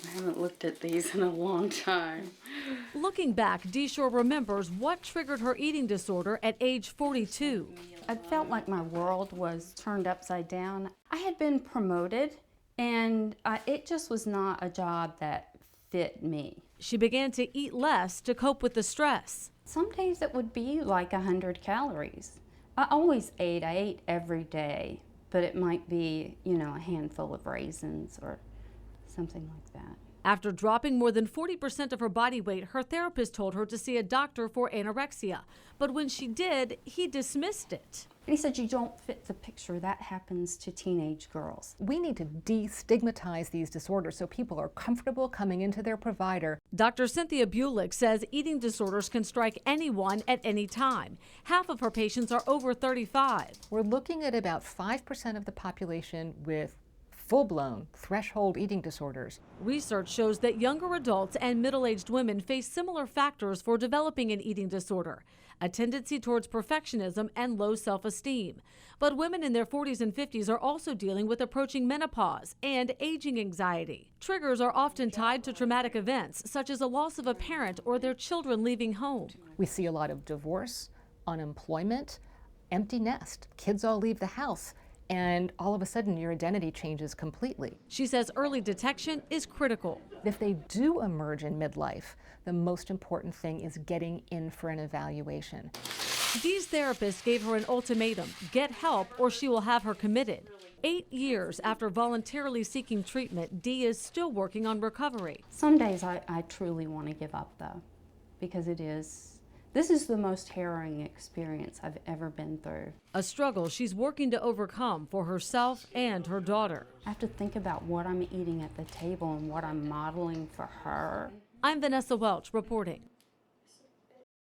I haven't looked at these in a long time. Looking back, Deshore remembers what triggered her eating disorder at age 42. I felt like my world was turned upside down. I had been promoted, and it just was not a job that fit me. She began to eat less to cope with the stress. Some days it would be like 100 calories. I always ate. I ate every day, but it might be, a handful of raisins or something like that. After dropping more than 40% of her body weight, her therapist told her to see a doctor for anorexia. But when she did, he dismissed it. And he said, "You don't fit the picture. That happens to teenage girls." We need to destigmatize these disorders so people are comfortable coming into their provider. Dr. Cynthia Bulick says eating disorders can strike anyone at any time. Half of her patients are over 35. We're looking at about 5% of the population with full-blown threshold eating disorders. Research shows that younger adults and middle-aged women face similar factors for developing an eating disorder, a tendency towards perfectionism and low self-esteem. But women in their 40s and 50s are also dealing with approaching menopause and aging anxiety. Triggers are often tied to traumatic events, such as a loss of a parent or their children leaving home. We see a lot of divorce, unemployment, empty nest. Kids all leave the house, and all of a sudden your identity changes completely. She says early detection is critical. If they do emerge in midlife, the most important thing is getting in for an evaluation. These therapists gave her an ultimatum: get help or she will have her committed. 8 years after voluntarily seeking treatment, Dee is still working on recovery. Some days I truly want to give up, though, because this is the most harrowing experience I've ever been through. A struggle she's working to overcome for herself and her daughter. I have to think about what I'm eating at the table and what I'm modeling for her. I'm Vanessa Welch reporting.